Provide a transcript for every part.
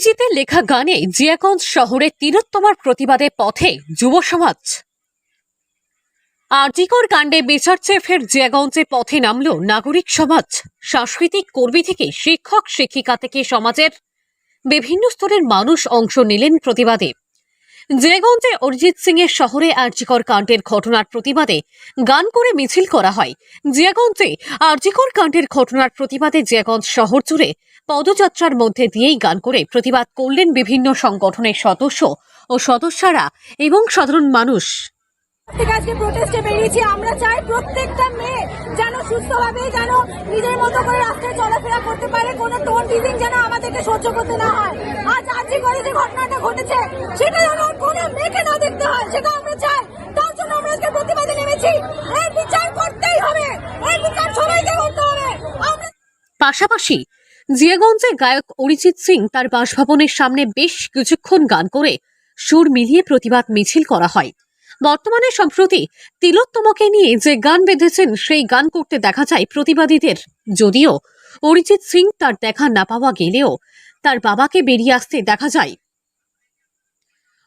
অরিজিতের লেখা গানে জিয়াগঞ্জ শহরে তিলোত্তমার প্রতিবাদে পথে যুব সমাজ। আরজিকর কাণ্ডে বিচার চেয়ে ফের জিয়াগঞ্জে পথে নামল নাগরিক সমাজ। সাংস্কৃতিক কর্মী থেকে শিক্ষক শিক্ষিকা থেকে সমাজের বিভিন্ন স্তরের মানুষ অংশ নিলেন প্রতিবাদে। জিয়াগঞ্জে অরিজিৎ সিং এর শহরে আরজিকর কাণ্ডের ঘটনার প্রতিবাদে গান করে মিছিল করা হয়। জিয়াগঞ্জে আরজিকর কাণ্ডের ঘটনার প্রতিবাদে জিয়াগঞ্জ শহর জুড়ে পদযাত্রার মধ্যে দিয়েই গান করে প্রতিবাদ করলেন বিভিন্ন সংগঠনের সদস্য ও সদস্যরা এবং সাধারণ মানুষ। আজকে প্রোটেস্টে বেরিয়েছি। আমরা চাই প্রত্যেকটা মেয়ে যেন সুস্থভাবে যেন নিজের মতো করে রাস্তায় চলাফেরা করতে পারে, কোনো টোন টিজিং যেন আমাদেরকে সহ্য করতে না হয়। আজ আরজিকরে যে ঘটনাটা ঘটেছে সেটা যেন কোনো মেয়েকে না দেখতে হয়, সেটা আমরা চাই। তার জন্য আমরা আজকে প্রতিবাদে নেমেছি। এর বিচার করতেই হবে, এর বিচার সবাইকে করতে হবে। পাশাপাশি জিয়াগঞ্জে গায়ক অরিজিৎ সিং তার বাসভবনের সামনে বেশ কিছুক্ষণ গান করে সুর মিলিয়ে প্রতিবাদ মিছিল করা হয়। বর্তমানে সম্প্রতি তিলোত্তমাকে নিয়ে যে গান বেঁধেছেন সেই গান করতে দেখা যায় প্রতিবাদীদের। যদিও অরিজিৎ সিং তার দেখা না পাওয়া গেলেও তার বাবাকে বেরিয়ে আসতে দেখা যায়।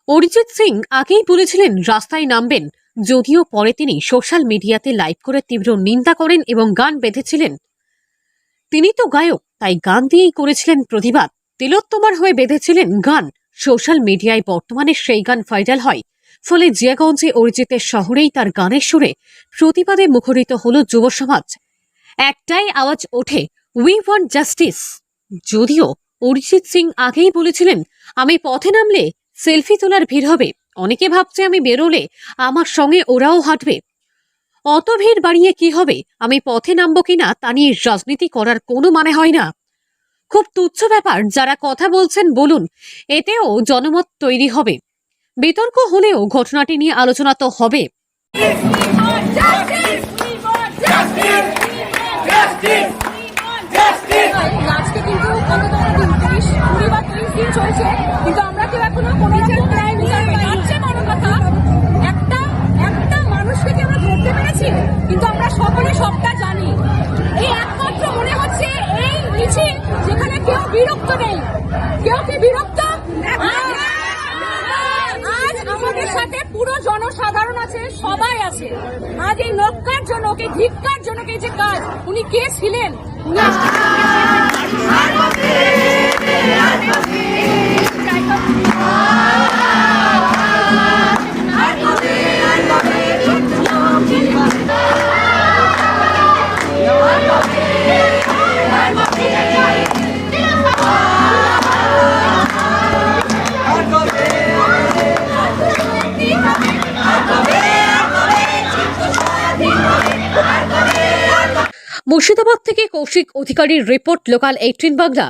অরিজিৎ সিং আগেই বলেছিলেন রাস্তায় নামবেন, যদিও পরে তিনি সোশ্যাল মিডিয়াতে লাইভ করে তীব্র নিন্দা করেন এবং গান বেঁধেছিলেন। তিনি তো গায়ক, তাই গান দিয়েই করেছিলেন প্রতিবাদ। তিলোত্তমার হয়ে বেঁধেছিলেন গান। সোশ্যাল মিডিয়ায় বর্তমানে সেই গান ভাইরাল হয়। ফলে জিয়াগঞ্জে অরিজিতের শহরেই তার গানের সুরে প্রতিবাদে মুখরিত হল যুব সমাজ। একটাই আওয়াজ ওঠে, উই ওয়ান্ট জাস্টিস। যদিও অরিজিৎ সিং আগেই বলেছিলেন, আমি পথে নামলে সেলফি তোলার ভিড় হবে, অনেকে ভাবছে আমি বেরোলে আমার সঙ্গে ওরাও হাঁটবে। অত ভিড় বাড়িয়ে কি হবে, আমি পথে নামবো কিনা তা নিয়ে রাজনীতি করার কোনো মানে হয় না। খুব তুচ্ছ ব্যাপার, যারা কথা বলছেন বলুন, এতেও জনমত তৈরি হবে। বিতর্ক হলেও ঘটনাটি নিয়ে আলোচনা তো হবে। একটা মানুষকে কি আমরা ধরতে পেরেছি? কিন্তু আমরা সকলে সবটা জানি। এই একমাত্র মনে হচ্ছে এই মিছিল যেখানে কেউ বিরক্ত নেই। কেউ কি বিরক্ত? আমাদের সাথে পুরো জনসাধারণ আছে, সবাই আছে। আজ এই নক্কার জনকে, ধিক্কার জনকে যে কাজ, উনি কে ছিলেন? মুর্শিদাবাদ থেকে কৌশিক অধিকারীর রিপোর্ট, লোকাল 18 বাংলা।